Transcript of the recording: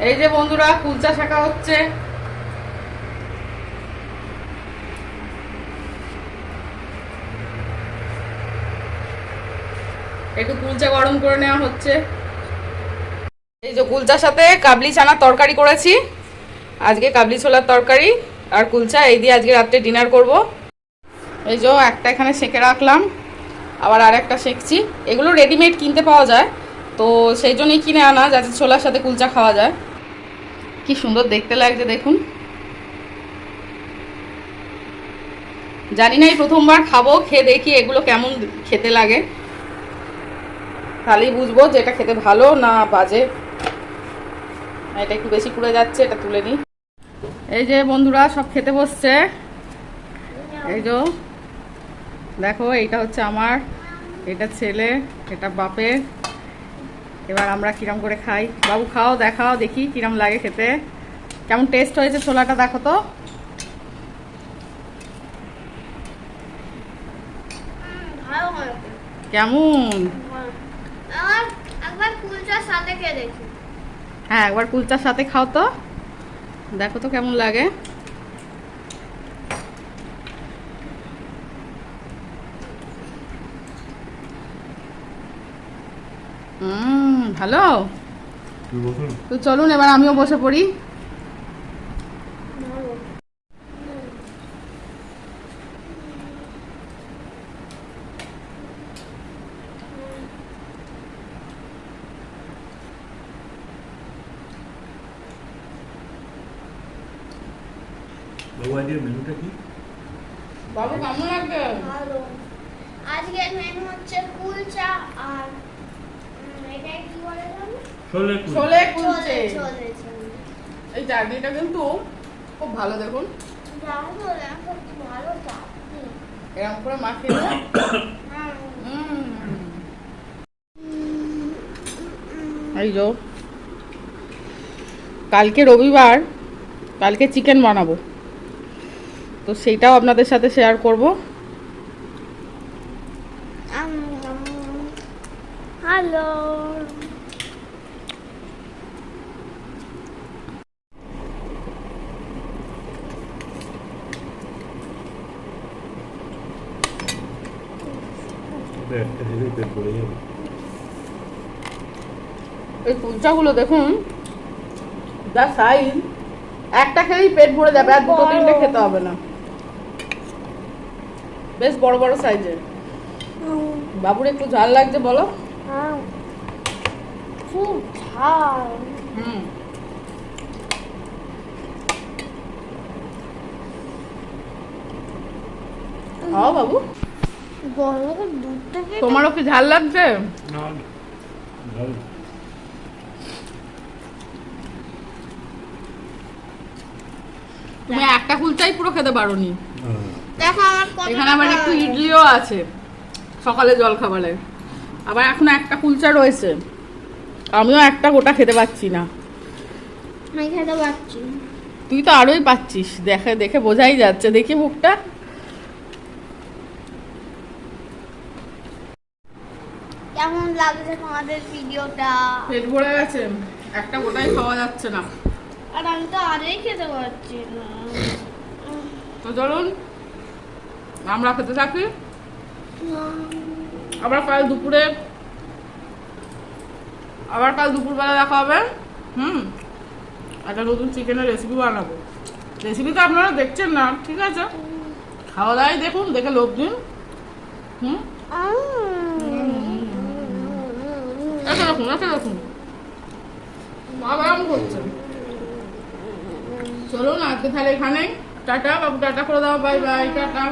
এই যে বন্ধুরা কুলচা শাকা হচ্ছে। একটু কুলচা গরম করে নেওয়া হচ্ছে। এই যে কুলচার সাথে কাবলি চানার তরকারি করেছি আজকে, কাবলি ছোলার তরকারি আর কুলচা, এই দিয়ে আজকে রাত্রে ডিনার করব। এই যে একটা এখানে সেঁকে রাখলাম, আবার আর একটা সেঁকছি। এগুলো রেডিমেড কিনতে পাওয়া যায়, তো সেই জন্যই কিনে আনা, যাতে ছোলার সাথে কুলচা খাওয়া যায়। কি সুন্দর দেখতে লাগছে দেখুন। জানি না, এই প্রথমবার খাবো, খেয়ে দেখি এগুলো কেমন খেতে লাগে, তাহলেই বুঝবো যে এটা খেতে ভালো না বাজে। এটা একটু বেশি পুড়ে যাচ্ছে, এটা তুলে নিই। এই যে বন্ধুরা সব খেতে বসছে। এই যে দেখো, এইটা হচ্ছে আমার, এটা ছেলে, এটা বাপের। এবার আমরা কিরম করে খাই। বাবু খাও, দেখাও দেখি কিরম লাগে খেতে, কেমন টেস্ট হয়েছে ছোলাটা দেখো তো। কেমন? হ্যাঁ, একবার কুলচার সাথে খাও তো, দেখো তো কেমন লাগে। ভালো। তো চলুন এবার আমিও বসে পড়ি। বাবু আজকের মেনুটা কি? বাবু কেমন লাগবে? ভালো। আজকের মেনু হচ্ছে কুলচা আর এটা কি বলে জানো? ছোলে কুলচে। ছোলে। এই চাটনিটা কিন্তু খুব ভালো, দেখুন জানো এখন ভালো চাটনি। এরকম করে মাখিয়ে দেবো। এই যে কালকে রবিবার, কালকে চিকেন বানাবো, তো সেইটাও আপনাদের সাথে শেয়ার করব। হ্যালো। এই কুলচাগুলো দেখুন, যা সাইজ, একটা খেলেই পেট ভরে যাবে, আর দুটো তিনটে খেতে হবে না। বেশ বড় বড় সাইজের। বাবুর একটু ঝাল লাগছে বলো? খুব ঝাল। খাও বাবু। গরম দুধ থেকে তোমারও কি ঝাল লাগছে? না, ঝাল। তুমি একটা কুলচাই পুরো খেতে পারোনি। দেখো আমার কত এখানে আবার একটু ইডলিও আছে সকালে জল খাবারে, আবার এখন একটা কুলচা রয়েছে, আমিও একটা গোটা খেতে পাচ্ছি না। আমি খেতে পারছি। তুই তো আরোই পাচ্ছিস, দেখে দেখে বোঝাই যাচ্ছে, দেখি মুখটা। কেমন লাগছে তোমাদের ভিডিওটা? পেট ভরে গেছে, একটা গোটাই খাওয়া যাচ্ছে না। আর আমি তো আরেই খেতে পারছি না। তো চলুন আমরা খেতে থাকি। আবার কাল দুপুরবেলা দেখা হবে। একটা নতুন চিকেনের রেসিপি বানাবো। রেসিপি তো আপনারা দেখছেন না, ঠিক আছে, খাওয়া দাওয়াই দেখুন, দেখে লোভ দিন। দেখুন আরাম করছেন। চলুন আজকে তাহলে এখানেই টাটা। বাবু টাটা করে দাও, বাই বাই, টাটা।